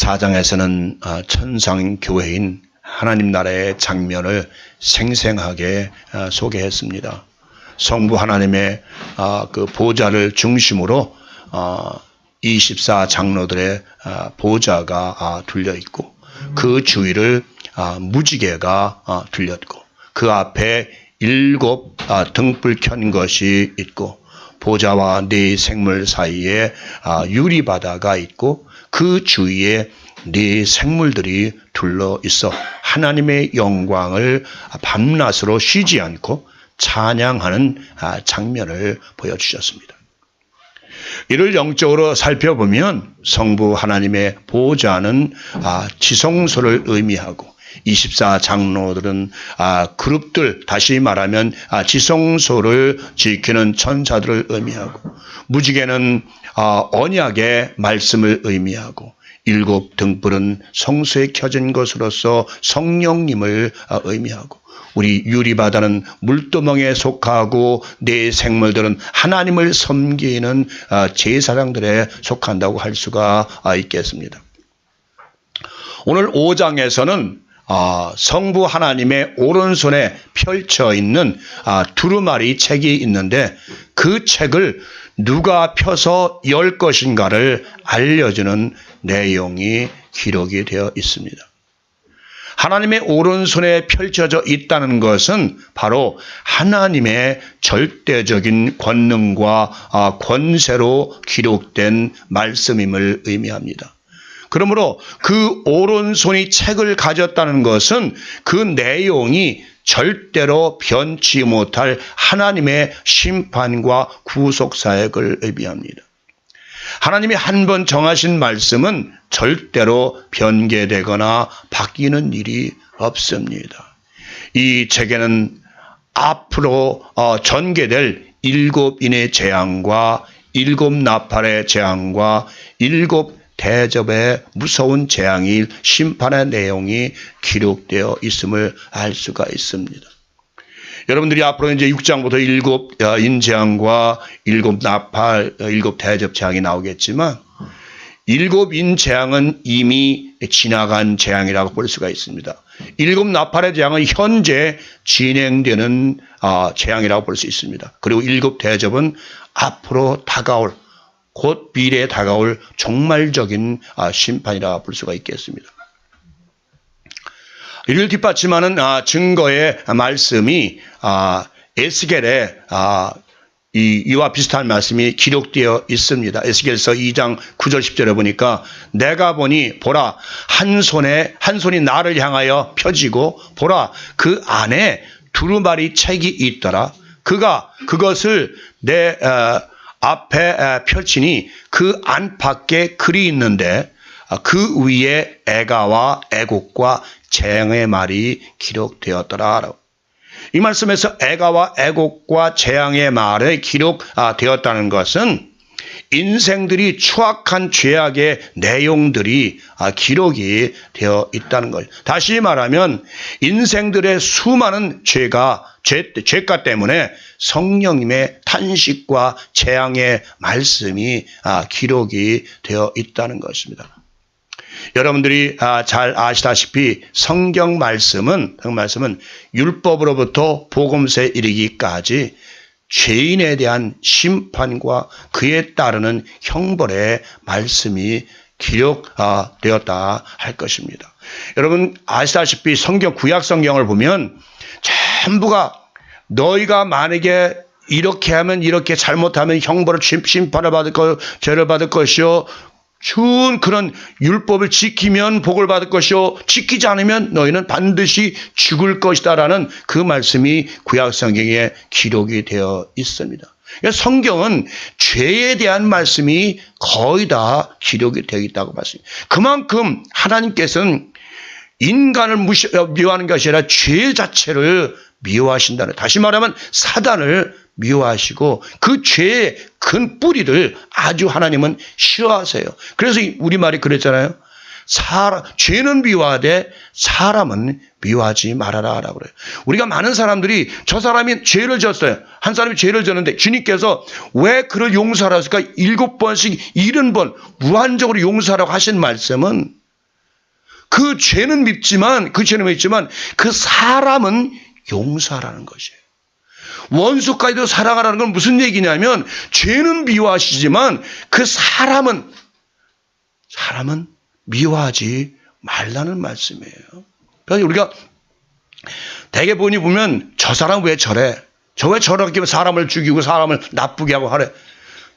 4장에서는 천상교회인 하나님 나라의 장면을 생생하게 소개했습니다. 성부 하나님의 그 보좌를 중심으로 24 장로들의 보좌가 둘려 있고 그 주위를 무지개가 둘렸고 그 앞에 7 등불 켠 것이 있고 보좌와 네 생물 사이에 유리바다가 있고 그 주위에 네 생물들이 둘러 있어 하나님의 영광을 밤낮으로 쉬지 않고 찬양하는 장면을 보여주셨습니다. 이를 영적으로 살펴보면 성부 하나님의 보좌는 지성소를 의미하고 24 장로들은 그룹들, 다시 말하면 지성소를 지키는 천사들을 의미하고 무지개는 언약의 말씀을 의미하고 7 등불은 성소에 켜진 것으로서 성령님을 의미하고 우리 유리바다는 물두멍에 속하고 네 생물들은 하나님을 섬기는 제사장들에 속한다고 할 수가 있겠습니다. 오늘 5장에서는 성부 하나님의 오른손에 펼쳐 있는 두루마리 책이 있는데 그 책을 누가 펴서 열 것인가를 알려주는 내용이 기록이 되어 있습니다. 하나님의 오른손에 펼쳐져 있다는 것은 바로 하나님의 절대적인 권능과 권세로 기록된 말씀임을 의미합니다. 그러므로 그 오른손이 책을 가졌다는 것은 그 내용이 절대로 변치 못할 하나님의 심판과 구속 사역을 의미합니다. 하나님이 한 번 정하신 말씀은 절대로 변개되거나 바뀌는 일이 없습니다. 이 책에는 앞으로 전개될 7인의 재앙과 7 나팔의 재앙과 7 대접의 무서운 재앙일 심판의 내용이 기록되어 있음을 알 수가 있습니다. 여러분들이 앞으로 이제 6장부터 7인 재앙과 7 나팔, 7 대접 재앙이 나오겠지만 7인 재앙은 이미 지나간 재앙이라고 볼 수가 있습니다. 7 나팔의 재앙은 현재 진행되는 재앙이라고 볼 수 있습니다. 그리고 7 대접은 앞으로 다가올 곧 미래에 다가올 종말적인 심판이라 볼 수가 있겠습니다. 이를 뒷받침하는 증거의 말씀이 에스겔에 이와 비슷한 말씀이 기록되어 있습니다. 에스겔서 2장 9절 10절에 보니까 내가 보니 보라 한 손이 나를 향하여 펴지고 보라 그 안에 두루마리 책이 있더라. 그가 그것을 내 앞에 펼치니 그 안팎에 글이 있는데 그 위에 애가와 애곡과 재앙의 말이 기록되었더라. 이 말씀에서 애가와 애곡과 재앙의 말에 기록되었다는 것은 인생들이 추악한 죄악의 내용들이 기록이 되어 있다는 거예요. 다시 말하면 인생들의 수많은 죄가 때문에 성령님의 탄식과 재앙의 말씀이 기록이 되어 있다는 것입니다. 여러분들이 잘 아시다시피 성경 말씀은 율법으로부터 복음서에 이르기까지 죄인에 대한 심판과 그에 따르는 형벌의 말씀이 기록되었다 할 것입니다. 여러분 아시다시피 구약 성경을 보면 전부가 너희가 만약에 이렇게 하면 이렇게 잘못하면 형벌을 심판을 받을 것, 죄를 받을 것이요. 준 그런 율법을 지키면 복을 받을 것이요 지키지 않으면 너희는 반드시 죽을 것이다라는 그 말씀이 구약 성경에 기록이 되어 있습니다. 성경은 죄에 대한 말씀이 거의 다 기록이 되어 있다고 봤습니다. 그만큼 하나님께서는 인간을 미워하는 것이 아니라 죄 자체를 미워하신다는, 다시 말하면 사단을 미워하시고 그 죄의 근 뿌리를 아주 하나님은 싫어하세요. 그래서 우리말이 그랬잖아요. 죄는 미워하되 사람은 미워하지 말아라 라고 그래요. 우리가 많은 사람들이 저 사람이 죄를 졌어요. 한 사람이 죄를 졌는데 주님께서 왜 그를 용서하라 했을까? 7번씩 70번 무한적으로 용서하라고 하신 말씀은 그 죄는 밉지만 그 사람은 용서하라는 것이에요. 원수까지도 사랑하라는 건 무슨 얘기냐면 죄는 미워하시지만 그 사람은 미워하지 말라는 말씀이에요. 그래서 우리가 대개 보면 저 사람 왜 저래? 저 왜 저렇게 사람을 죽이고 사람을 나쁘게 하고 하래?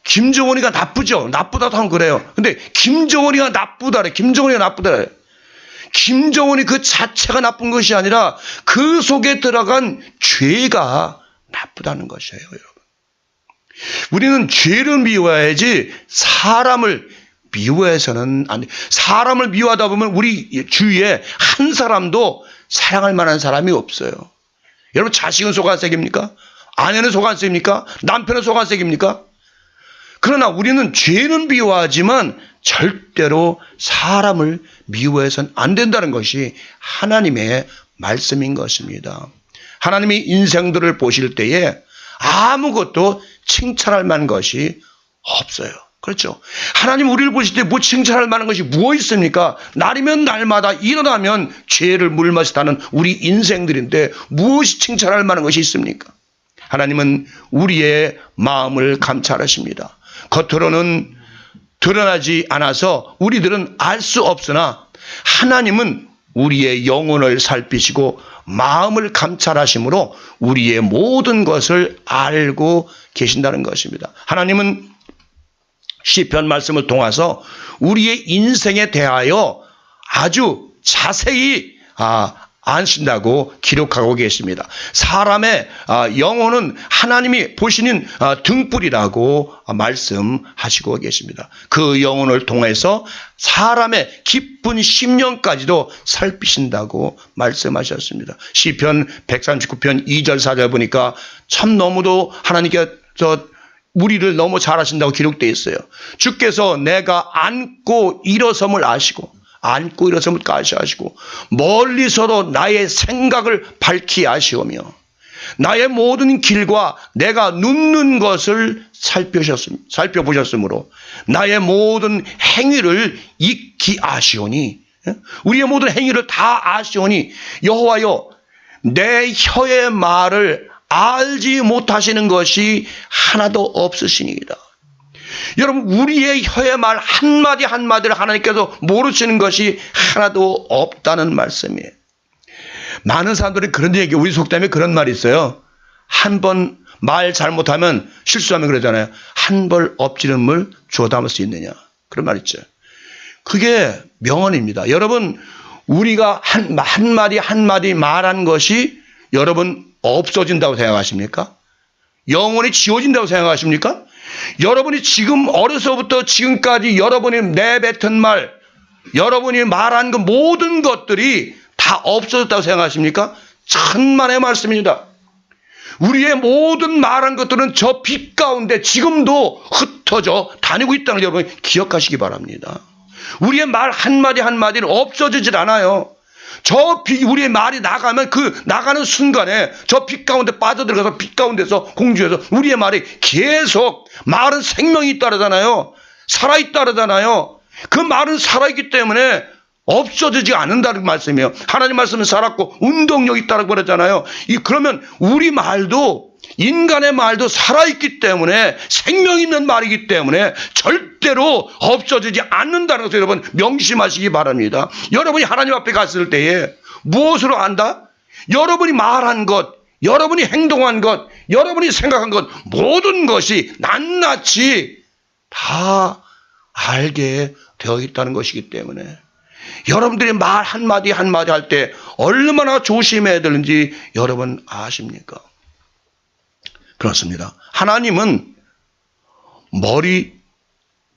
김정은이가 나쁘죠? 나쁘다도 하면 그래요. 근데 김정은이가 나쁘다래. 김정은이 그 자체가 나쁜 것이 아니라 그 속에 들어간 죄가 나쁘다는 것이에요, 여러분. 우리는 죄를 미워해야지 사람을 미워해서는 안 돼. 사람을 미워하다 보면 우리 주위에 한 사람도 사랑할 만한 사람이 없어요. 여러분, 자식은 속안색입니까? 아내는 속안색입니까? 남편은 속안색입니까? 그러나 우리는 죄는 미워하지만 절대로 사람을 미워해서는 안 된다는 것이 하나님의 말씀인 것입니다. 하나님이 인생들을 보실 때에 아무것도 칭찬할 만한 것이 없어요. 그렇죠? 하나님 우리를 보실 때 뭐 칭찬할 만한 것이 무엇 있습니까? 날이면 날마다 일어나면 죄를 물마시다는 우리 인생들인데 무엇이 칭찬할 만한 것이 있습니까? 하나님은 우리의 마음을 감찰하십니다. 겉으로는 드러나지 않아서 우리들은 알 수 없으나 하나님은 우리의 영혼을 살피시고 마음을 감찰하심으로 우리의 모든 것을 알고 계신다는 것입니다. 하나님은 시편 말씀을 통해서 우리의 인생에 대하여 아주 자세히 안신다고 기록하고 계십니다. 사람의 영혼은 하나님이 보시는 등불이라고 말씀하시고 계십니다. 그 영혼을 통해서 사람의 깊은 심령까지도 살피신다고 말씀하셨습니다. 시편 139편 2절 4절 보니까 참 너무도 하나님께서 우리를 너무 잘하신다고 기록되어 있어요. 주께서 내가 앉고 일어섬을 아시고 멀리서도 나의 생각을 밝히 아시오며 나의 모든 길과 내가 눕는 것을 살펴보셨으므로 나의 모든 행위를 익히 아시오니, 우리의 모든 행위를 다 아시오니 여호와여 내 혀의 말을 알지 못하시는 것이 하나도 없으시니이다. 여러분, 우리의 혀의 말 한마디 한마디를 하나님께서 모르시는 것이 하나도 없다는 말씀이에요. 많은 사람들이 그런 얘기, 우리 속담에 그런 말이 있어요. 한 번 말 잘못하면, 실수하면 그러잖아요. 한 벌 엎지른 물 주워 담을 수 있느냐. 그런 말 있죠. 그게 명언입니다. 여러분, 우리가 한마디 한마디 말한 것이 여러분 없어진다고 생각하십니까? 영원히 지워진다고 생각하십니까? 여러분이 지금 어려서부터 지금까지 여러분이 내뱉은 말, 여러분이 말한 그 모든 것들이 다 없어졌다고 생각하십니까? 천만의 말씀입니다. 우리의 모든 말한 것들은 저 빛 가운데 지금도 흩어져 다니고 있다는 걸 여러분 기억하시기 바랍니다. 우리의 말 한마디 한마디는 없어지질 않아요. 우리의 말이 나가면 그 나가는 순간에 저 빛 가운데 빠져들어가서 빛 가운데서 공주에서 우리의 말이 계속, 말은 생명이 있다잖아요. 살아있다잖아요. 그 말은 살아있기 때문에 없어지지 않는다는 말씀이에요. 하나님 말씀은 살았고 운동력이 있다고 그랬잖아요. 그러면 우리 말도, 인간의 말도 살아있기 때문에, 생명 있는 말이기 때문에 절대로 없어지지 않는다는 것을 여러분 명심하시기 바랍니다. 여러분이 하나님 앞에 갔을 때에 무엇으로 안다? 여러분이 말한 것, 여러분이 행동한 것, 여러분이 생각한 것, 모든 것이 낱낱이 다 알게 되어 있다는 것이기 때문에 여러분들이 말 한마디 한마디 할 때 얼마나 조심해야 되는지 여러분 아십니까? 그렇습니다. 하나님은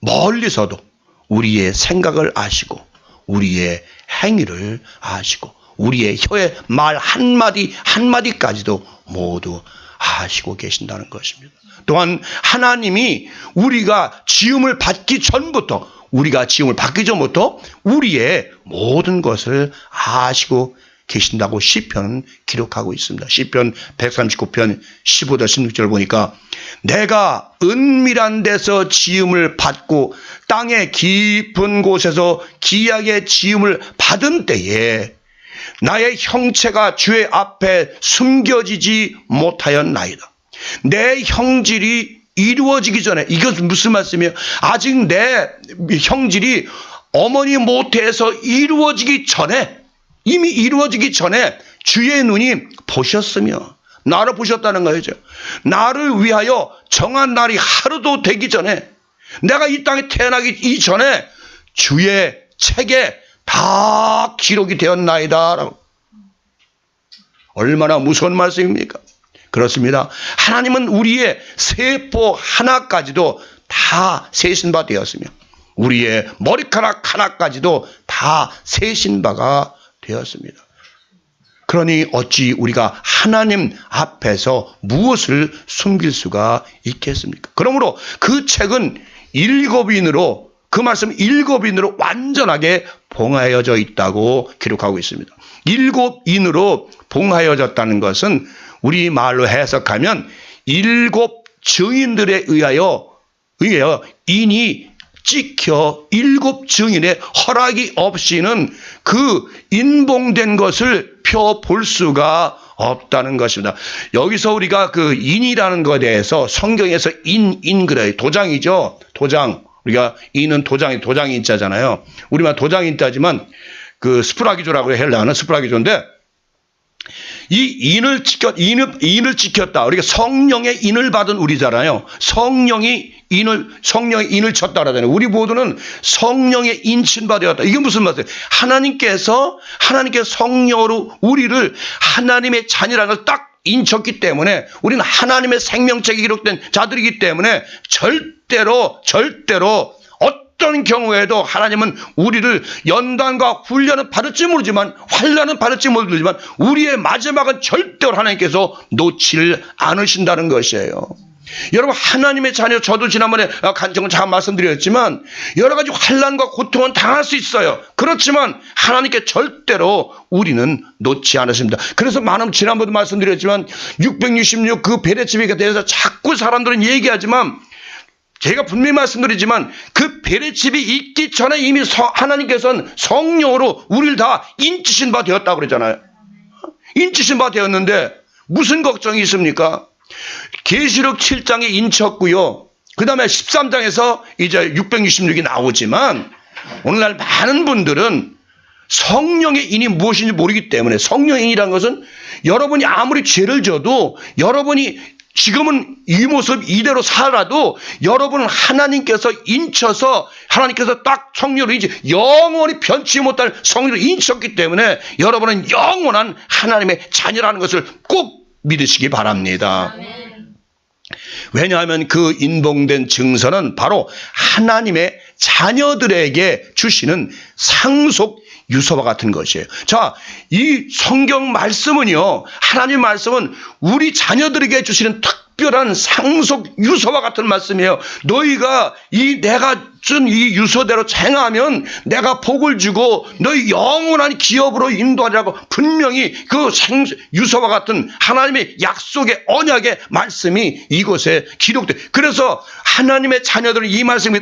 멀리서도 우리의 생각을 아시고 우리의 행위를 아시고 우리의 혀의 말 한마디 한마디까지도 모두 아시고 계신다는 것입니다. 또한 하나님이 우리가 지음을 받기 전부터, 우리의 모든 것을 아시고 계신다고 시편은 기록하고 있습니다. 시편 139편 15절 16절 보니까 내가 은밀한 데서 지음을 받고 땅의 깊은 곳에서 기약의 지음을 받은 때에 나의 형체가 주의 앞에 숨겨지지 못하였나이다. 내 형질이 이루어지기 전에, 이것은 무슨 말씀이에요? 아직 내 형질이 어머니 모태에서 이루어지기 전에, 이미 이루어지기 전에 주의 눈이 보셨으며 나를 보셨다는 거죠. 나를 위하여 정한 날이 하루도 되기 전에, 내가 이 땅에 태어나기 이전에 주의 책에 다 기록이 되었나이다 라고. 얼마나 무서운 말씀입니까? 그렇습니다. 하나님은 우리의 세포 하나까지도 다 세신 바 되었으며 우리의 머리카락 하나까지도 다 세신 바가 되었습니다. 그러니 어찌 우리가 하나님 앞에서 무엇을 숨길 수가 있겠습니까? 그러므로 그 책은 7인으로, 그 말씀 7인으로 완전하게 봉하여져 있다고 기록하고 있습니다. 7인으로 봉하여졌다는 것은 우리 말로 해석하면 7 증인들에 의하여 인이 찍혀 7 증인의 허락이 없이는 그 인봉된 것을 펴볼 수가 없다는 것입니다. 여기서 우리가 그 인이라는 것에 대해서 성경에서 그래요. 도장이죠. 도장. 우리가 인은 도장이 인자잖아요. 우리만 도장이 인자지만 그 스프라기조라고 해요. 헬라어는 스프라기조인데 이 인을 지켰다. 우리가 성령의 인을 받은 우리잖아요. 성령의 인을 쳤다 그러잖아요. 우리 모두는 성령의 인친 바 되었다. 이게 무슨 말이에요? 하나님께서 성령으로 우리를 하나님의 자녀라는 걸 딱 인쳤기 때문에 우리는 하나님의 생명책이 기록된 자들이기 때문에 절대로 어떤 경우에도 하나님은 우리를 연단과 훈련은 받을지 모르지만, 환난은 받을지 모르지만 우리의 마지막은 절대로 하나님께서 놓지 않으신다는 것이에요. 여러분, 하나님의 자녀, 저도 지난번에 간증을 잠깐 말씀드렸지만 여러 가지 환난과 고통은 당할 수 있어요. 그렇지만 하나님께 절대로 우리는 놓지 않으십니다. 그래서 지난번에도 말씀드렸지만 666 그 베레집에 대해서 자꾸 사람들은 얘기하지만 제가 분명히 말씀드리지만 그 베레집이 있기 전에 이미 하나님께서는 성령으로 우리를 다 인치신 바 되었다고 그랬잖아요. 인치신 바 되었는데 무슨 걱정이 있습니까? 계시록 7장에 인쳤고요. 그 다음에 13장에서 이제 666이 나오지만 오늘날 많은 분들은 성령의 인이 무엇인지 모르기 때문에, 성령의 인이라는 것은 여러분이 아무리 죄를 져도 여러분이 지금은 이 모습 이대로 살아도 여러분은 하나님께서 인쳐서 하나님께서 딱 성령으로 영원히 변치 못할 성령으로 인쳤기 때문에 여러분은 영원한 하나님의 자녀라는 것을 꼭 믿으시기 바랍니다. 왜냐하면 그 인봉된 증서는 바로 하나님의 자녀들에게 주시는 상속 유서와 같은 것이에요. 자, 이 성경 말씀은요, 하나님 말씀은 우리 자녀들에게 주시는 특별한 상속 유서와 같은 말씀이에요. 너희가 내가 준 이 유서대로 행하면 내가 복을 주고 너희 영원한 기업으로 인도하리라고 분명히 그 유서와 같은 하나님의 약속의 언약의 말씀이 이곳에 기록돼. 그래서 하나님의 자녀들은 이 말씀이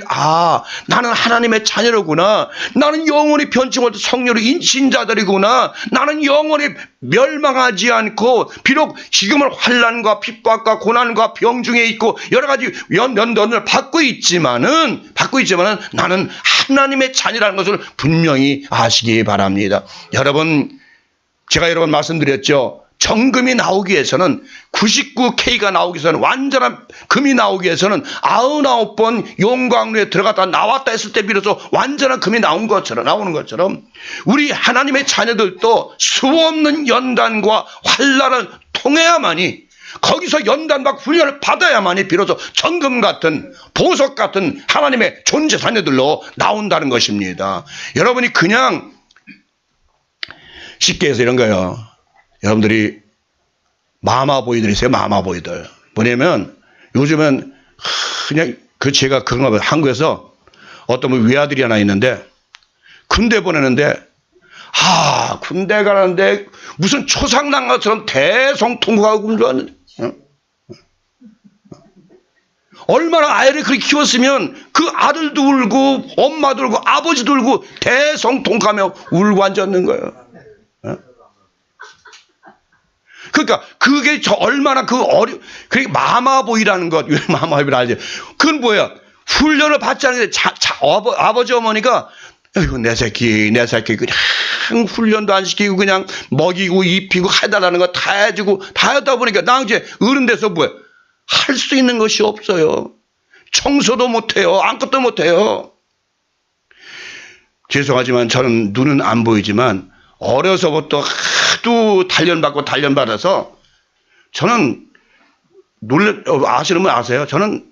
나는 하나님의 자녀로구나. 나는 영원히 변치 못할 성령으로 인친 자들이구나. 나는 영원히 멸망하지 않고 비록 지금은 환난과 핍박과 고난과 병중에 있고 여러 가지 연단을 받고 있지만은 나는 하나님의 자녀라는 것을 분명히 아시기 바랍니다. 여러분, 제가 여러 번 말씀드렸죠. 정금이 나오기 위해서는 99K가 나오기 위해서는, 완전한 금이 나오기 위해서는 99번 용광로에 들어갔다 나왔다 했을 때 비로소 완전한 금이 나오는 것처럼 우리 하나님의 자녀들도 수없는 연단과 환난을 통해야만이, 거기서 연단받고 훈련을 받아야만이 비로소 정금 같은, 보석 같은 하나님의 존재 자녀들로 나온다는 것입니다. 여러분이 그냥 쉽게 해서 이런 거예요. 여러분들이 마마보이들이세요. 마마보이들. 뭐냐면 요즘은 그냥 제가 그런 거 한국에서 어떤 외아들이 하나 있는데 군대 보내는데 군대 가는데 무슨 초상난 것처럼 대성통곡하고 줄 아는데, 얼마나 아이를 그렇게 키웠으면 그 아들도 울고 엄마도 울고 아버지도 울고 대성통곡하며 울고 앉았는 거예요. 그러니까 그게 얼마나 그게 마마보이라는 것, 마마보이를 알죠. 그건 뭐야? 훈련을 받지 않는데 아버지 어머니가 아이고 내 새끼 그냥 훈련도 안 시키고 그냥 먹이고 입히고 해달라는 거 다 해주고 다 하다 보니까 나 이제 어른 돼서 뭐야? 할 수 있는 것이 없어요. 청소도 못해요. 아무것도 못해요. 죄송하지만 저는 눈은 안 보이지만 어려서부터 하도 단련받아서 저는 아시는 분 아세요? 저는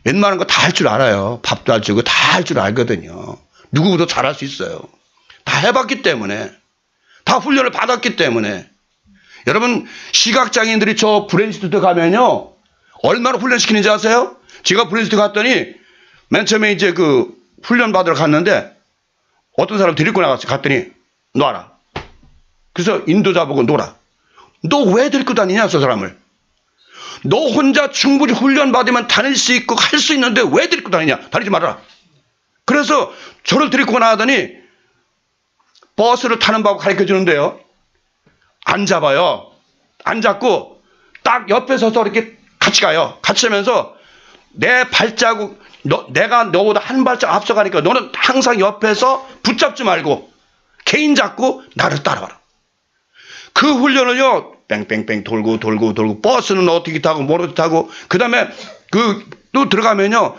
웬만한 거 다 할 줄 알아요. 밥도 할 줄 알고 다 할 줄 알거든요. 누구보다 잘할 수 있어요. 다 해봤기 때문에, 다 훈련을 받았기 때문에. 여러분 시각장애인들이 저 브레인스튜디오 가면요 얼마나 훈련시키는지 아세요? 제가 브레인스튜디오 갔더니 맨 처음에 이제 그 훈련 받으러 갔는데 어떤 사람 데리고 나갔어요. 갔더니 놔라. 그래서 인도자 보고 놀아. 너 왜 데리고 다니냐 저 사람을. 너 혼자 충분히 훈련 받으면 다닐 수 있고 할 수 있는데 왜 데리고 다니냐. 다니지 말아라. 그래서 저를 데리고 나가더니 버스를 타는 법 가르쳐 주는데요. 앉아봐요. 앉았고 딱 옆에 서서 이렇게 같이 가요. 같이 하면서 내 발자국, 내가 너보다 한 발짝 앞서가니까 너는 항상 옆에서 붙잡지 말고 개인 잡고 나를 따라와라. 그 훈련을요, 뺑뺑뺑 돌고 버스는 어떻게 타고 뭐로 타고 그 다음에 또 들어가면요,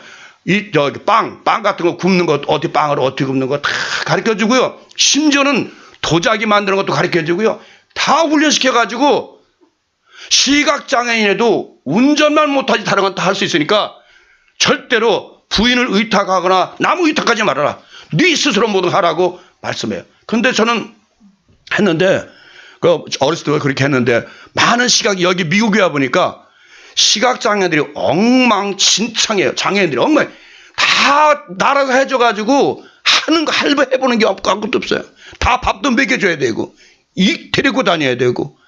빵 같은 거 굽는 것, 빵을 어떻게 굽는 거 다 가르쳐 주고요. 심지어는 도자기 만드는 것도 가르쳐 주고요. 다 훈련시켜가지고 시각장애인에도 운전만 못하지 다른 건 다 할 수 있으니까 절대로 부인을 의탁하거나 남 의탁하지 말아라. 네 스스로 뭐든 하라고 말씀해요. 근데 저는 했는데 어렸을 때 그렇게 했는데 많은 여기 미국에 와보니까 시각장애인들이 엉망진창이에요. 장애인들이 다 나라가 해줘가지고 하는 거 해보는 게 아무것도 없어요. 다 밥도 먹여줘야 되고 데리고 다녀야 되고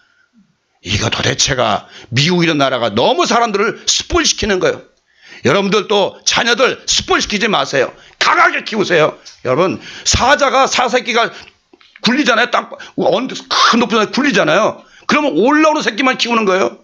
이거 도대체가 미국이라는 나라가 너무 사람들을 스포일시키는 거예요. 여러분들도 자녀들 스포일시키지 마세요. 강하게 키우세요. 여러분 사새끼가 굴리잖아요. 큰 높은 데서 굴리잖아요. 그러면 올라오는 새끼만 키우는 거예요.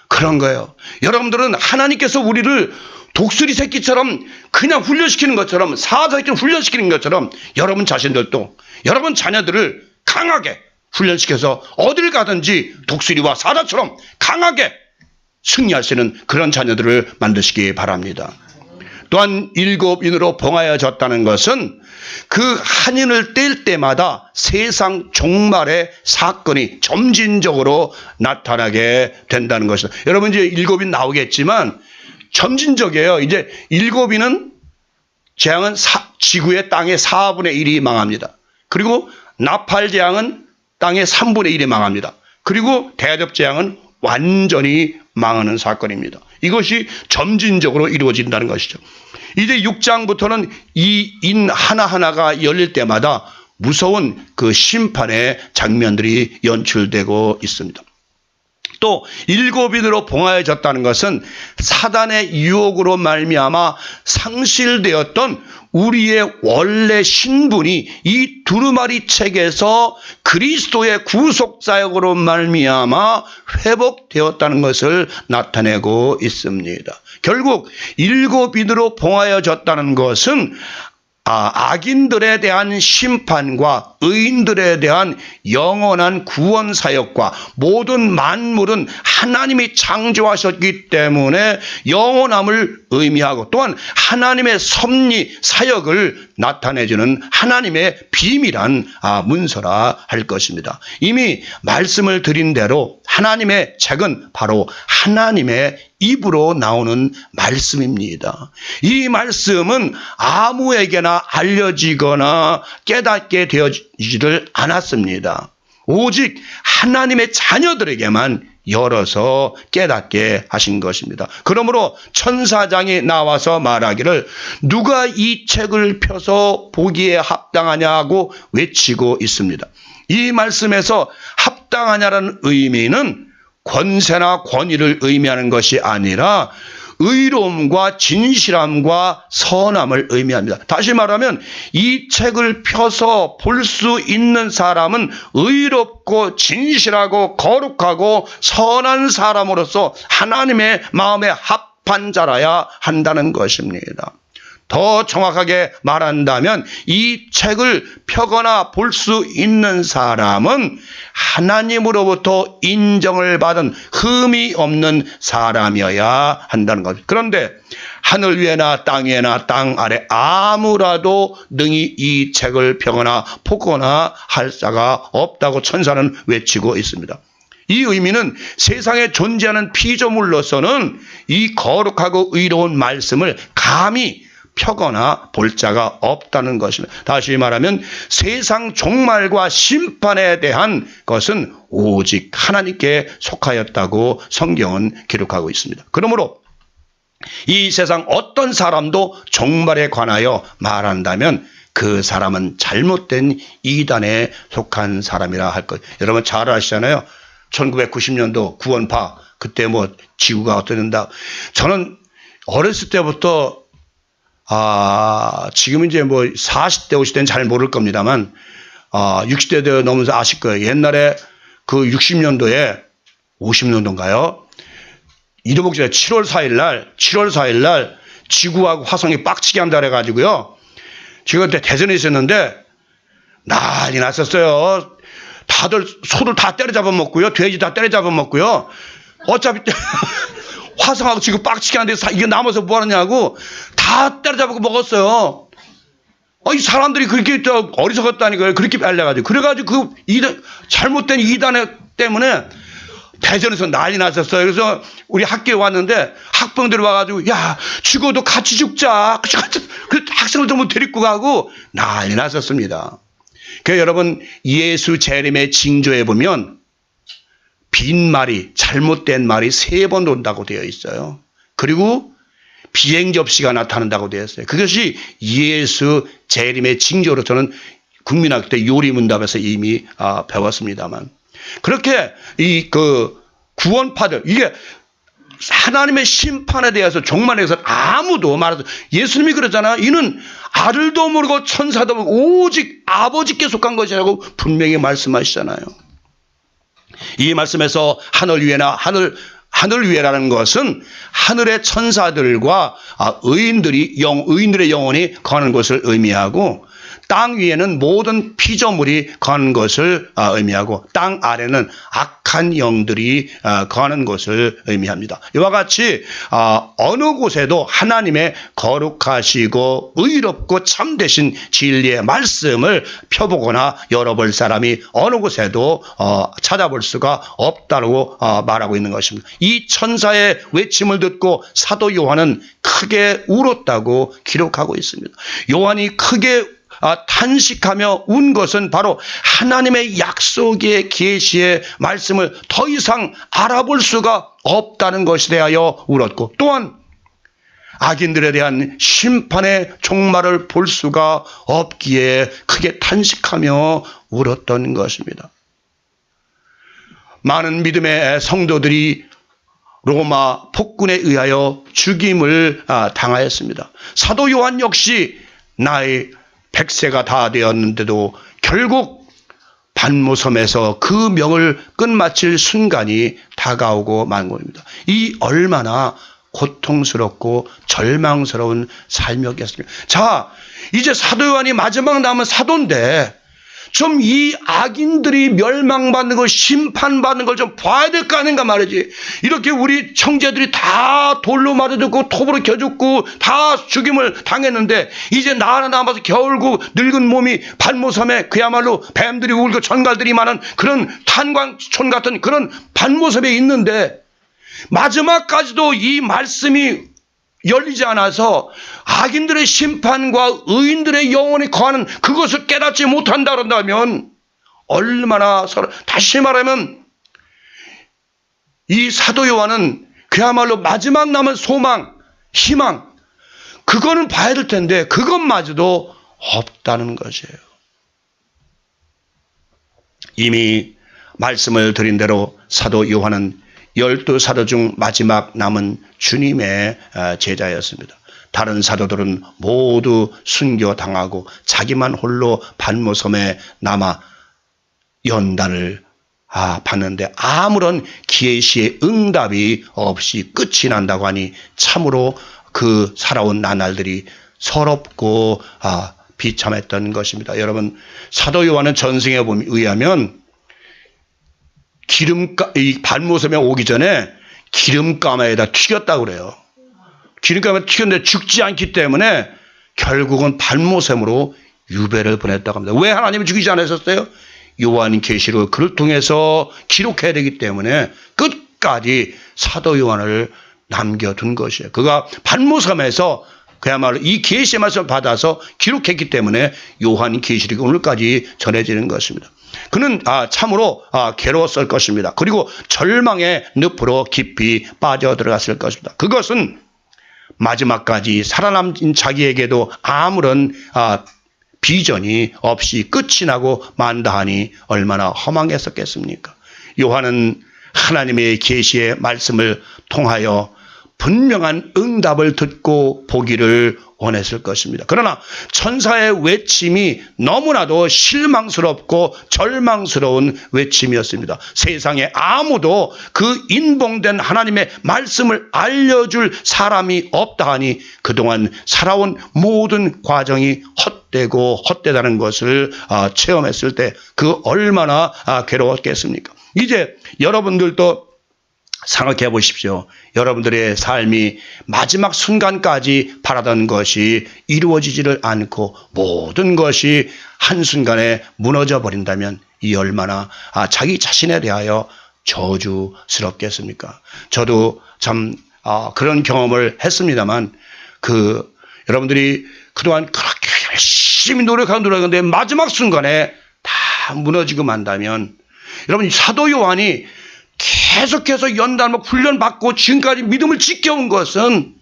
그런 거예요. 여러분들은 하나님께서 우리를 독수리 새끼처럼 그냥 훈련시키는 것처럼 사자새끼를 훈련시키는 것처럼 여러분 자신들도 여러분 자녀들을 강하게 훈련시켜서 어딜 가든지 독수리와 사자처럼 강하게 승리할 수 있는 그런 자녀들을 만드시기 바랍니다. 또한 7인으로 봉하여졌다는 것은 그 한인을 뗄 때마다 세상 종말의 사건이 점진적으로 나타나게 된다는 것이다. 여러분 이제 7인 나오겠지만 점진적이에요. 이제 7인은 재앙은 지구의 땅의 4분의 1이 망합니다. 그리고 나팔 재앙은 땅의 3분의 1이 망합니다. 그리고 대접 재앙은 완전히 망하는 사건입니다. 이것이 점진적으로 이루어진다는 것이죠. 이제 6장부터는 이 인 하나하나가 열릴 때마다 무서운 그 심판의 장면들이 연출되고 있습니다. 또 7인으로 봉하여졌다는 것은 사단의 유혹으로 말미암아 상실되었던 우리의 원래 신분이 이 두루마리 책에서 그리스도의 구속사역으로 말미암아 회복되었다는 것을 나타내고 있습니다. 결국 7인으로 봉하여졌다는 것은 악인들에 대한 심판과 의인들에 대한 영원한 구원 사역과 모든 만물은 하나님이 창조하셨기 때문에 영원함을 의미하고 또한 하나님의 섭리 사역을 나타내주는 하나님의 비밀한 문서라 할 것입니다. 이미 말씀을 드린 대로 하나님의 책은 바로 하나님의 입으로 나오는 말씀입니다. 이 말씀은 아무에게나 알려지거나 깨닫게 되어지지를 않았습니다. 오직 하나님의 자녀들에게만 열어서 깨닫게 하신 것입니다. 그러므로 천사장이 나와서 말하기를 누가 이 책을 펴서 보기에 합당하냐고 외치고 있습니다. 이 말씀에서 합당하냐라는 의미는 권세나 권위를 의미하는 것이 아니라 의로움과 진실함과 선함을 의미합니다. 다시 말하면 이 책을 펴서 볼 수 있는 사람은 의롭고 진실하고 거룩하고 선한 사람으로서 하나님의 마음에 합한 자라야 한다는 것입니다. 더 정확하게 말한다면 이 책을 펴거나 볼 수 있는 사람은 하나님으로부터 인정을 받은 흠이 없는 사람이어야 한다는 것. 그런데 하늘 위에나 땅 위에나 땅 아래 아무라도 능히 이 책을 펴거나 보거나 할 자가 없다고 천사는 외치고 있습니다. 이 의미는 세상에 존재하는 피조물로서는 이 거룩하고 의로운 말씀을 감히 펴거나 볼 자가 없다는 것입니다. 다시 말하면 세상 종말과 심판에 대한 것은 오직 하나님께 속하였다고 성경은 기록하고 있습니다. 그러므로 이 세상 어떤 사람도 종말에 관하여 말한다면 그 사람은 잘못된 이단에 속한 사람이라 할 것. 여러분 잘 아시잖아요. 1990년도 구원파 그때 뭐 지구가 어떠는다. 저는 어렸을 때부터 지금 이제 뭐 40대, 50대는 잘 모를 겁니다만, 60대 넘으면서 아실 거예요. 옛날에 그 60년도에, 50년도인가요? 이두목지에 7월 4일 날 지구하고 화성이 빡치게 한다 그래가지고요. 제가 그때 대전에 있었는데, 난리 났었어요. 다들 소를 다 때려잡아 먹고요. 돼지 다 때려잡아 먹고요. 어차피 화성하고 지금 빡치게 하는데 이게 남아서 뭐 하느냐고 다 때려잡고 먹었어요. 이 사람들이 그렇게 어리석었다니까요. 그렇게 알려가지고. 그래가지고 그 잘못된 이단 때문에 대전에서 난리 났었어요. 그래서 우리 학교에 왔는데 학부형들이 와가지고 야 죽어도 같이 죽자. 그 학생을 전부 데리고 가고 난리 났었습니다. 그래서 여러분 예수 재림의 징조에 보면 빈말이 잘못된 말이 3번 온다고 되어 있어요. 그리고 비행접시가 나타난다고 되어 있어요. 그것이 예수 재림의 징조로 저는 국민학교 때 요리문답에서 이미 배웠습니다만 그렇게 그 구원파들 이게 하나님의 심판에 대해서 종말에 대해서 아무도 말해서 예수님이 그러잖아요. 이는 아들도 모르고 천사도 모르고 오직 아버지께 속한 것이라고 분명히 말씀하시잖아요. 이 말씀에서 하늘 위에라는 것은 하늘의 천사들과 의인들의 영혼이 거하는 것을 의미하고 땅 위에는 모든 피조물이 거하는 것을 의미하고 땅 아래는 악한 영들이 거하는 것을 의미합니다. 이와 같이 어느 곳에도 하나님의 거룩하시고 의롭고 참되신 진리의 말씀을 펴보거나 열어볼 사람이 어느 곳에도 찾아볼 수가 없다고 말하고 있는 것입니다. 이 천사의 외침을 듣고 사도 요한은 크게 울었다고 기록하고 있습니다. 요한이 크게 탄식하며 운 것은 바로 하나님의 약속의 계시의 말씀을 더 이상 알아볼 수가 없다는 것에 대하여 울었고 또한 악인들에 대한 심판의 종말을 볼 수가 없기에 크게 탄식하며 울었던 것입니다. 많은 믿음의 성도들이 로마 폭군에 의하여 죽임을 당하였습니다. 사도 요한 역시 나이 100세가 다 되었는데도 결국 반모섬에서 그 명을 끝마칠 순간이 다가오고 만 겁니다. 이 얼마나 고통스럽고 절망스러운 삶이었겠습니까? 자, 이제 사도 요한이 마지막 남은 사도인데 좀 이 악인들이 멸망받는 걸 심판받는 걸 좀 봐야 될 거 아닌가 말이지. 이렇게 우리 형제들이 다 돌로 맞아 죽고 톱으로 겨 죽고 다 죽임을 당했는데 이제 나 하나 남아서 겨울고 늙은 몸이 반모섬에 그야말로 뱀들이 울고 전갈들이 많은 그런 탄광촌 같은 그런 반모섬에 있는데 마지막까지도 이 말씀이 열리지 않아서 악인들의 심판과 의인들의 영혼이 거하는 그것을 깨닫지 못한다 그런다면 얼마나 다시 말하면 이 사도 요한은 그야말로 마지막 남은 소망, 희망, 그거는 봐야 될 텐데 그것마저도 없다는 것이에요. 이미 말씀을 드린 대로 사도 요한은 12사도 중 마지막 남은 주님의 제자였습니다. 다른 사도들은 모두 순교당하고 자기만 홀로 반모섬에 남아 연단을 받는데 아무런 계시의 응답이 없이 끝이 난다고 하니 참으로 그 살아온 나날들이 서럽고 비참했던 것입니다. 여러분, 사도 요한은 전승에 의하면 이 반모섬에 오기 전에 기름가마에다 튀겼다고 그래요. 기름가마에 튀겼는데 죽지 않기 때문에 결국은 반모섬으로 유배를 보냈다고 합니다. 왜 하나님이 죽이지 않으셨어요? 요한 계시록 그를 통해서 기록해야 되기 때문에 끝까지 사도 요한을 남겨둔 것이에요. 그가 반모섬에서 그야말로 이 계시의 말씀을 받아서 기록했기 때문에 요한 계시록이 오늘까지 전해지는 것입니다. 그는 참으로 괴로웠을 것입니다. 그리고 절망의 늪으로 깊이 빠져들어갔을 것입니다. 그것은 마지막까지 살아남은 자기에게도 아무런 비전이 없이 끝이 나고 만다 하니 얼마나 허망했었겠습니까? 요한은 하나님의 계시의 말씀을 통하여 분명한 응답을 듣고 보기를 원했을 것입니다. 그러나 천사의 외침이 너무나도 실망스럽고 절망스러운 외침이었습니다. 세상에 아무도 그 인봉된 하나님의 말씀을 알려줄 사람이 없다 하니 그동안 살아온 모든 과정이 헛되고 헛되다는 것을 체험했을 때 그 얼마나 괴로웠겠습니까? 이제 여러분들도 생각해 보십시오. 여러분들의 삶이 마지막 순간까지 바라던 것이 이루어지지를 않고 모든 것이 한순간에 무너져 버린다면 이 얼마나 자기 자신에 대하여 저주스럽겠습니까? 저도 참 그런 경험을 했습니다만 여러분들이 그동안 그렇게 열심히 노력하는데 마지막 순간에 다 무너지고 만다면 여러분, 사도 요한이 계속해서 연단을 훈련받고 지금까지 믿음을 지켜온 것은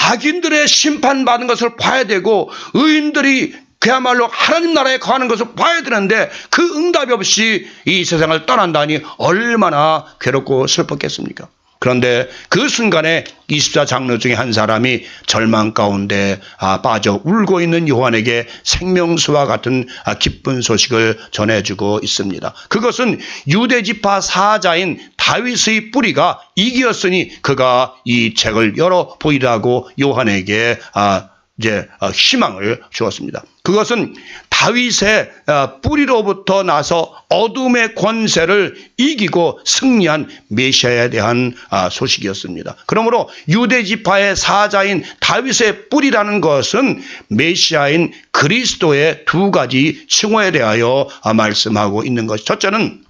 악인들의 심판받은 것을 봐야 되고 의인들이 그야말로 하나님 나라에 거하는 것을 봐야 되는데 그 응답이 없이 이 세상을 떠난다니 얼마나 괴롭고 슬펐겠습니까? 그런데 그 순간에 24장로 중에 한 사람이 절망 가운데 빠져 울고 있는 요한에게 생명수와 같은 기쁜 소식을 전해주고 있습니다. 그것은 유대지파 사자인 다윗의 뿌리가 이기었으니 그가 이 책을 열어 보이라고 요한에게 이제 희망을 주었습니다. 그것은 다윗의 뿌리로부터 나서 어둠의 권세를 이기고 승리한 메시아에 대한 소식이었습니다. 그러므로 유대지파의 사자인 다윗의 뿌리라는 것은 메시아인 그리스도의 두 가지 칭호에 대하여 말씀하고 있는 것이, 첫째는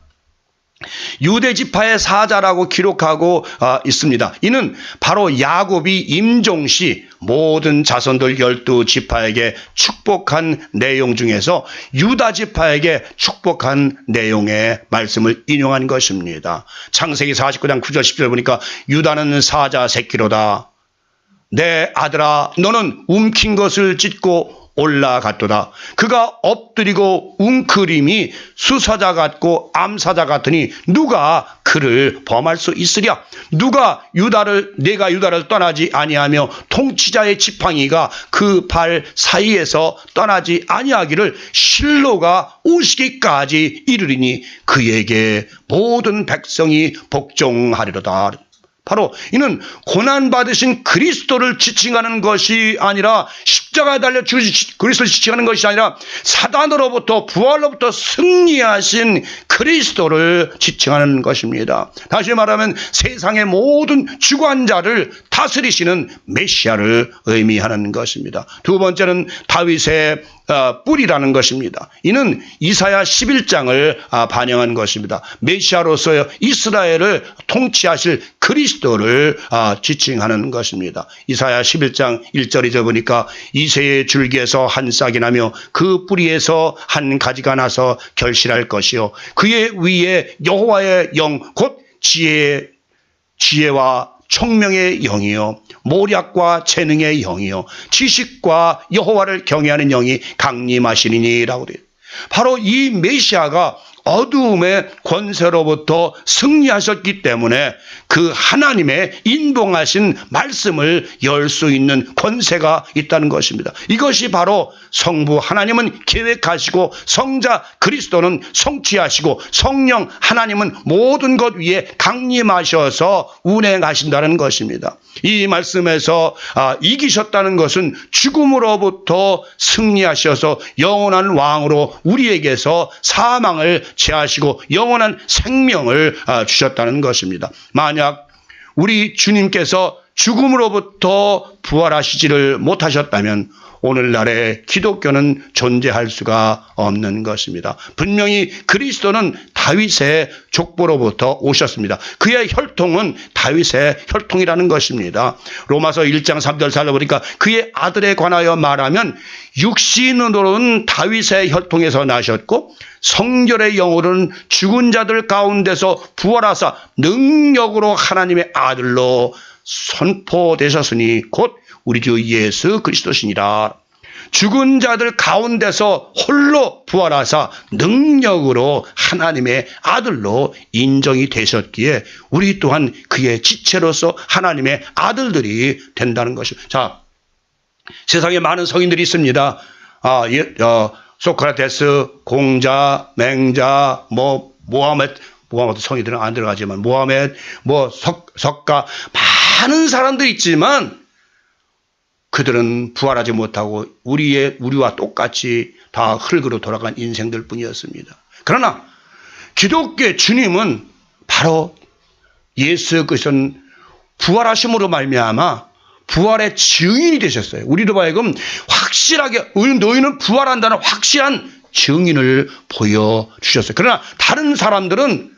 유대지파의 사자라고 기록하고 있습니다. 이는 바로 야곱이 임종시 모든 자손들 12지파에게 축복한 내용 중에서 유다지파에게 축복한 내용의 말씀을 인용한 것입니다. 창세기 49장 9절 10절 보니까 유다는 사자 새끼로다. 내 아들아, 너는 움킨 것을 찢고 올라갔도다. 그가 엎드리고 웅크림이 수사자 같고 암사자 같으니 누가 그를 범할 수 있으랴? 내가 유다를 떠나지 아니하며 통치자의 지팡이가 그 발 사이에서 떠나지 아니하기를 실로가 오시기까지 이르리니 그에게 모든 백성이 복종하리로다. 바로 이는 고난받으신 그리스도를 지칭하는 것이 아니라 십자가에 달려 죽으신 그리스도를 지칭하는 것이 아니라 사단으로부터 부활로부터 승리하신 그리스도를 지칭하는 것입니다. 다시 말하면 세상의 모든 주관자를 다스리시는 메시아를 의미하는 것입니다. 두 번째는 다윗의 뿌리라는 것입니다. 이는 이사야 11장을 반영한 것입니다. 메시아로서 이스라엘을 통치하실 그리스도를 지칭하는 것입니다. 이사야 11장 1절 2절 보니까 이새의 줄기에서 한 싹이 나며 그 뿌리에서 한 가지가 나서 결실할 것이요 그의 위에 여호와의 영 곧 지혜의 지혜와 총명의 영이요, 모략과 재능의 영이요, 지식과 여호와를 경외하는 영이 강림하시리니라고 그래요. 바로 이 메시아가 어두움의 권세로부터 승리하셨기 때문에 그 하나님의 인도하신 말씀을 열 수 있는 권세가 있다는 것입니다. 이것이 바로 성부 하나님은 계획하시고 성자 그리스도는 성취하시고 성령 하나님은 모든 것 위에 강림하셔서 운행하신다는 것입니다. 이 말씀에서 이기셨다는 것은 죽음으로부터 승리하셔서 영원한 왕으로 우리에게서 사망을 제하시고 영원한 생명을 주셨다는 것입니다. 만약 우리 주님께서 죽음으로부터 부활하시지를 못하셨다면 오늘날의 기독교는 존재할 수가 없는 것입니다. 분명히 그리스도는 다윗의 족보로부터 오셨습니다. 그의 혈통은 다윗의 혈통이라는 것입니다. 로마서 1장 3절 살펴보니까 그의 아들에 관하여 말하면 육신으로는 다윗의 혈통에서 나셨고 성결의 영으로는 죽은 자들 가운데서 부활하사 능력으로 하나님의 아들로 선포되셨으니 곧 우리 주 예수 그리스도시니라. 죽은 자들 가운데서 홀로 부활하사 능력으로 하나님의 아들로 인정이 되셨기에 우리 또한 그의 지체로서 하나님의 아들들이 된다는 것입니다. 자, 세상에 많은 성인들이 있습니다. 소크라테스, 공자, 맹자, 모하메드 성인들은 안 들어가지만 모하메드, 석가 많은 사람들이 있지만 그들은 부활하지 못하고 우리와 똑같이 다 흙으로 돌아간 인생들 뿐이었습니다. 그러나 기독교의 주님은 바로 예수 그리스도는 부활하심으로 말미암아 부활의 증인이 되셨어요. 우리로 하여금 확실하게 너희는 부활한다는 확실한 증인을 보여주셨어요. 그러나 다른 사람들은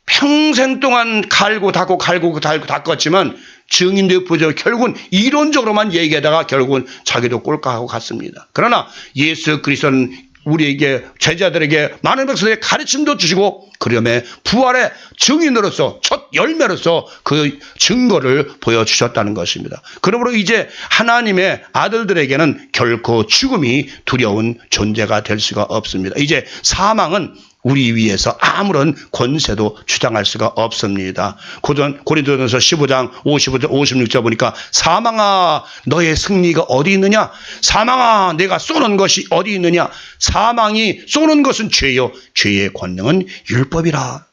평생 동안 갈고 닦았지만 증인도 부족, 결국은 이론적으로만 얘기하다가 결국은 자기도 꼴까하고 갔습니다. 그러나 예수 그리스도는 우리에게 제자들에게 많은 백성에게 가르침도 주시고 그러면 부활의 증인으로서 첫 열매로서 그 증거를 보여주셨다는 것입니다. 그러므로 이제 하나님의 아들들에게는 결코 죽음이 두려운 존재가 될 수가 없습니다. 이제 사망은 우리 위에서 아무런 권세도 주장할 수가 없습니다. 고린도전서 15장 55절 56절 보니까 사망아 너의 승리가 어디 있느냐? 사망아 내가 쏘는 것이 어디 있느냐? 사망이 쏘는 것은 죄요 죄의 권능은 율법이라.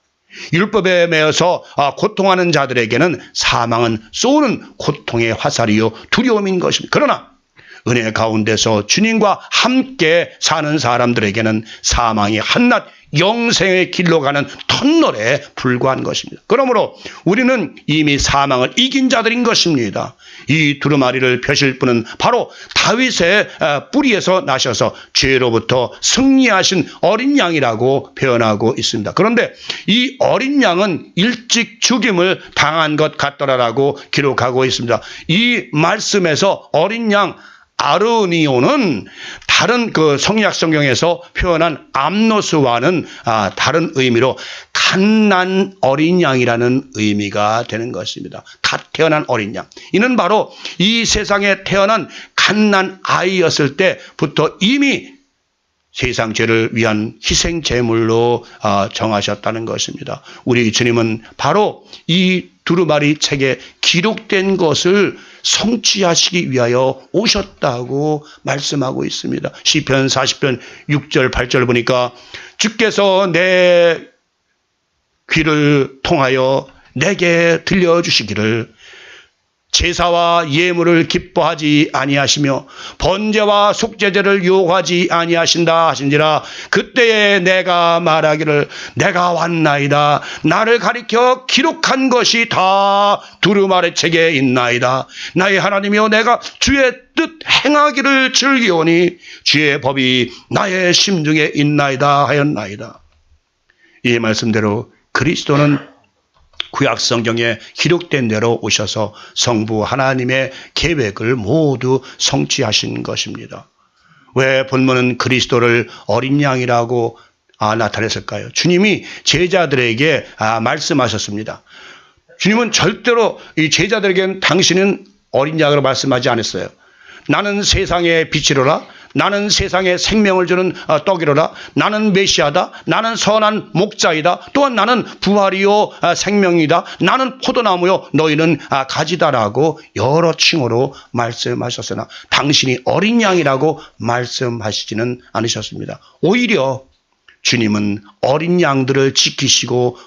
율법에 매여서 고통하는 자들에게는 사망은 쏘는 고통의 화살이요 두려움인 것입니다. 그러나 은혜 가운데서 주님과 함께 사는 사람들에게는 사망이 한낱 영생의 길로 가는 터널에 불과한 것입니다. 그러므로 우리는 이미 사망을 이긴 자들인 것입니다. 이 두루마리를 펴실 분은 바로 다윗의 뿌리에서 나셔서 죄로부터 승리하신 어린 양이라고 표현하고 있습니다. 그런데 이 어린 양은 일찍 죽임을 당한 것 같더라라고 기록하고 있습니다. 이 말씀에서 어린 양 아르니오는 다른 그 성약 성경에서 표현한 암노스와는 다른 의미로 갓난 어린 양이라는 의미가 되는 것입니다. 갓 태어난 어린 양. 이는 바로 이 세상에 태어난 갓난 아이였을 때부터 이미 세상 죄를 위한 희생 제물로 정하셨다는 것입니다. 우리 주님은 바로 이 두루마리 책에 기록된 것을 성취하시기 위하여 오셨다고 말씀하고 있습니다. 시편 40편 6절 8절 보니까 주께서 내 귀를 통하여 내게 들려주시기를 제사와 예물을 기뻐하지 아니하시며 번제와 속죄제를 요구하지 아니하신다 하신지라. 그때에 내가 말하기를 내가 왔나이다. 나를 가리켜 기록한 것이 다 두루마리 책에 있나이다. 나의 하나님이여 내가 주의 뜻 행하기를 즐기오니 주의 법이 나의 심중에 있나이다 하였나이다. 이 말씀대로 그리스도는 구약 성경에 기록된 대로 오셔서 성부 하나님의 계획을 모두 성취하신 것입니다. 왜 본문은 그리스도를 어린 양이라고 나타냈을까요? 주님이 제자들에게 말씀하셨습니다. 주님은 절대로 이 제자들에게는 당신은 어린 양으로 말씀하지 않았어요. 나는 세상의 빛이로라. 나는 세상에 생명을 주는 떡이로라. 나는 메시아다. 나는 선한 목자이다. 또한 나는 부활이요 생명이다. 나는 포도나무요 너희는 가지다라고 여러 칭호로 말씀하셨으나 당신이 어린 양이라고 말씀하시지는 않으셨습니다. 오히려 주님은 어린 양들을 지키시고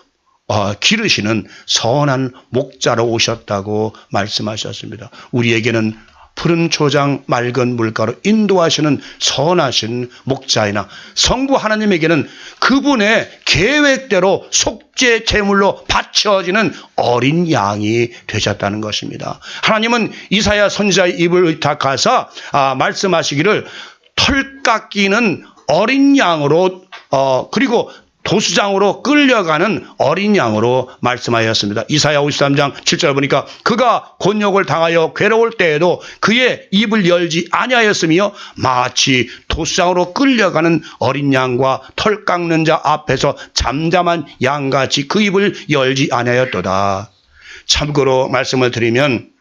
기르시는 선한 목자로 오셨다고 말씀하셨습니다. 우리에게는 푸른 초장 맑은 물가로 인도하시는 선하신 목자이나 성부 하나님에게는 그분의 계획대로 속죄 제물로 바쳐지는 어린 양이 되셨다는 것입니다. 하나님은 이사야 선지자의 입을 의탁하사 말씀하시기를 털 깎이는 어린 양으로 그리고 도수장으로 끌려가는 어린 양으로 말씀하였습니다. 이사야 53장 7절 보니까 그가 곤욕을 당하여 괴로울 때에도 그의 입을 열지 아니하였으며 마치 도수장으로 끌려가는 어린 양과 털 깎는 자 앞에서 잠잠한 양같이 그 입을 열지 아니하였도다. 참고로 말씀을 드리면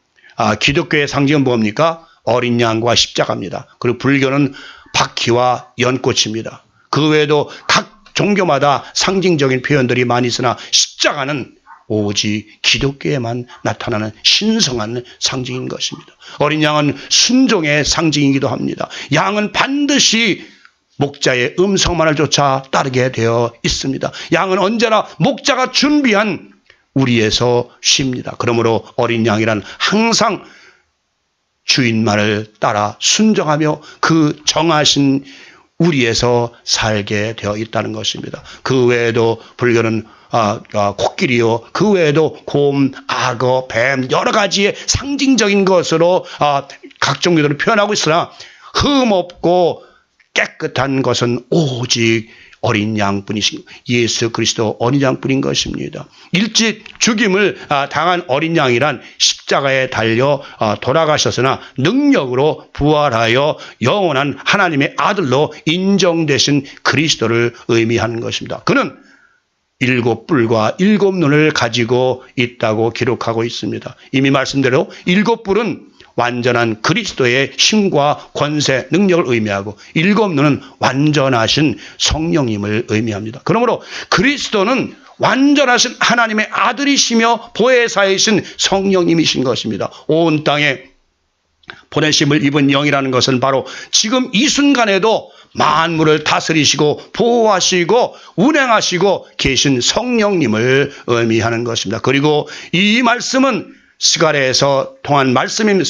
기독교의 상징은 뭡니까? 어린 양과 십자가입니다. 그리고 불교는 바퀴와 연꽃입니다. 그 외에도 각 종교마다 상징적인 표현들이 많이 있으나 십자가는 오직 기독교에만 나타나는 신성한 상징인 것입니다. 어린 양은 순종의 상징이기도 합니다. 양은 반드시 목자의 음성만을 쫓아 따르게 되어 있습니다. 양은 언제나 목자가 준비한 우리에서 쉽니다. 그러므로 어린 양이란 항상 주인 말을 따라 순종하며 그 정하신 우리에서 살게 되어 있다는 것입니다. 그 외에도 불교는 코끼리요, 그 외에도 곰, 악어, 뱀 여러 가지의 상징적인 것으로 각 종교들을 표현하고 있으나 흠없고 깨끗한 것은 오직 어린 양뿐이신 예수 그리스도 어린 양뿐인 것입니다. 일찍 죽임을 당한 어린 양이란 십자가에 달려 돌아가셨으나 능력으로 부활하여 영원한 하나님의 아들로 인정되신 그리스도를 의미하는 것입니다. 그는 7뿔과 7눈을 가지고 있다고 기록하고 있습니다. 이미 말씀대로 7뿔은 완전한 그리스도의 힘과 권세, 능력을 의미하고 7눈은 완전하신 성령님을 의미합니다. 그러므로 그리스도는 완전하신 하나님의 아들이시며 보혜사이신 성령님이신 것입니다. 온 땅에 보내심을 입은 영이라는 것은 바로 지금 이 순간에도 만물을 다스리시고 보호하시고 운행하시고 계신 성령님을 의미하는 것입니다. 그리고 이 말씀은 스가랴에서 통한 말씀인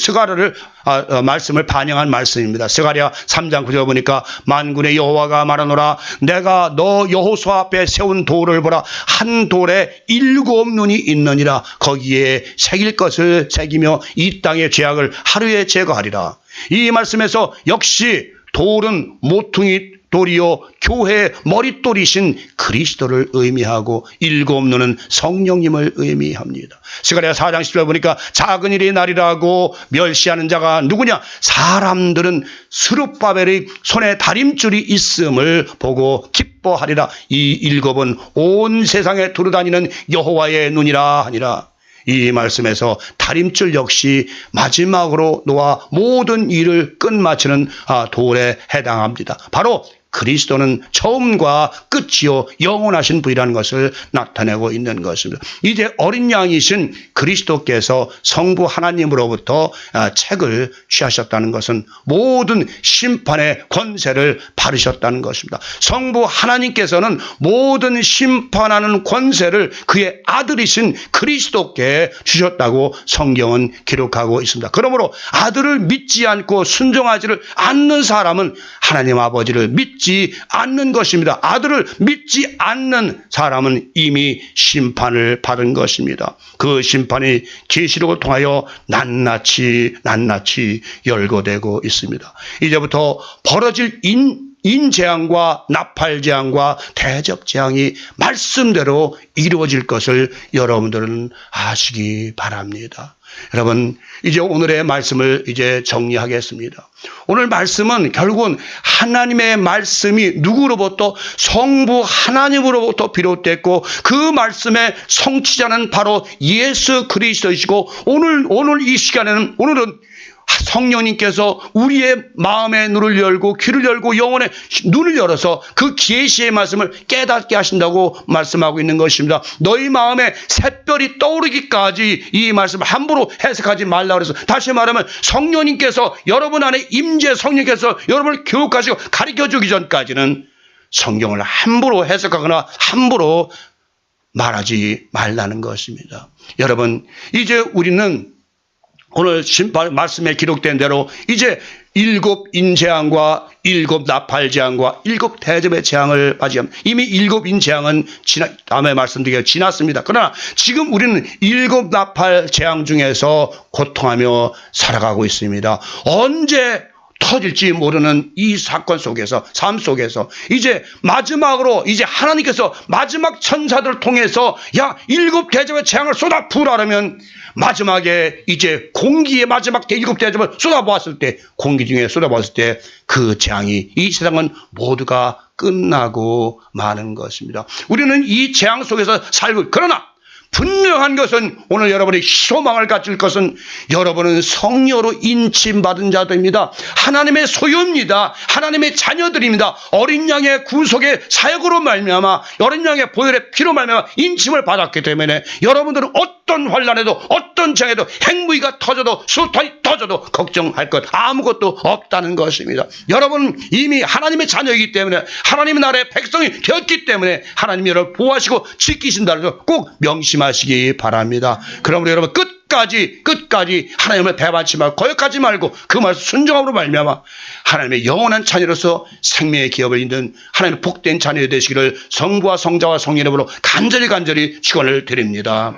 말씀을 반영한 말씀입니다. 스가랴 3장 9절 보니까 만군의 여호와가 말하노라 내가 너 여호수아 앞에 세운 돌을 보라 한 돌에 7눈이 있느니라 거기에 새길 것을 새기며 이 땅의 죄악을 하루에 제거하리라. 이 말씀에서 역시 돌은 모퉁이 돌이요 교회의 머릿돌이신 그리스도를 의미하고 7눈은 성령님을 의미합니다. 스가랴 4장 10절 보니까 작은 일이 날이라고 멸시하는 자가 누구냐? 사람들은 스룹바벨의 손에 다림줄이 있음을 보고 기뻐하리라. 이 7은 온 세상에 두루다니는 여호와의 눈이라 하니라. 이 말씀에서 다림줄 역시 마지막으로 놓아 모든 일을 끝마치는 돌에 해당합니다. 바로 그리스도는 처음과 끝이요 영원하신 분이라는 것을 나타내고 있는 것입니다. 이제 어린 양이신 그리스도께서 성부 하나님으로부터 책을 취하셨다는 것은 모든 심판의 권세를 바르셨다는 것입니다. 성부 하나님께서는 모든 심판하는 권세를 그의 아들이신 그리스도께 주셨다고 성경은 기록하고 있습니다. 그러므로 아들을 믿지 않고 순종하지를 않는 사람은 하나님 아버지를 믿지 않는 것입니다. 아들을 믿지 않는 사람은 이미 심판을 받은 것입니다. 그 심판이 계시록을 통하여 낱낱이 열거되고 있습니다. 이제부터 벌어질 인재앙과 나팔재앙과 대적재앙이 말씀대로 이루어질 것을 여러분들은 아시기 바랍니다. 여러분, 이제 오늘의 말씀을 이제 정리하겠습니다. 오늘 말씀은 결국은 하나님의 말씀이 누구로부터? 성부 하나님으로부터 비롯됐고 그 말씀의 성취자는 바로 예수 그리스도이시고 오늘 이 시간에는 오늘은 성령님께서 우리의 마음의 눈을 열고 귀를 열고 영혼의 눈을 열어서 그 계시의 말씀을 깨닫게 하신다고 말씀하고 있는 것입니다. 너희 마음에 샛별이 떠오르기까지 이 말씀을 함부로 해석하지 말라 그래서, 다시 말하면 성령님께서 여러분 안에 임재, 성령께서 여러분을 교육하시고 가르쳐주기 전까지는 성경을 함부로 해석하거나 함부로 말하지 말라는 것입니다. 여러분, 이제 우리는 오늘 심판 말씀에 기록된 대로 이제 7 인재앙과 7 나팔재앙과 7 대접의 재앙을 맞이합니다. 이미 7 인재앙은 다음에 말씀드리기가 지났습니다. 그러나 지금 우리는 7 나팔재앙 중에서 고통하며 살아가고 있습니다. 언제 터질지 모르는 이 사건 속에서, 삶 속에서 이제 마지막으로 이제 하나님께서 마지막 천사들을 통해서 7 대접의 재앙을 쏟아 부으라면 마지막에 이제 공기의 마지막 7 대접을 쏟아보았을 때, 공기 중에 쏟아보았을 때 그 재앙이, 이 세상은 모두가 끝나고 마는 것입니다. 우리는 이 재앙 속에서 살고, 그러나 분명한 것은, 오늘 여러분이 소망을 가질 것은 여러분은 성녀로 인침받은 자들입니다. 하나님의 소유입니다. 하나님의 자녀들입니다. 어린 양의 구속의 사역으로 말미암아, 어린 양의 보혈의 피로 말미암아 인침을 받았기 때문에 여러분들은 어떤 환난에도 어떤 장애도 핵무기가 터져도 수탄이 터져도 걱정할 것 아무것도 없다는 것입니다. 여러분 이미 하나님의 자녀이기 때문에, 하나님의 나라의 백성이 되었기 때문에 하나님이 여러분을 보호하시고 지키신다는 것 꼭 명심하시기 바랍니다. 그러므로 여러분 끝까지 하나님을 배반치 말고 거역하지 말고 그 말씀 순종함으로 말미암아 하나님의 영원한 자녀로서 생명의 기업을 잇는 하나님의 복된 자녀 되시기를 성부와 성자와 성령의 이름으로 간절히 축원을 드립니다.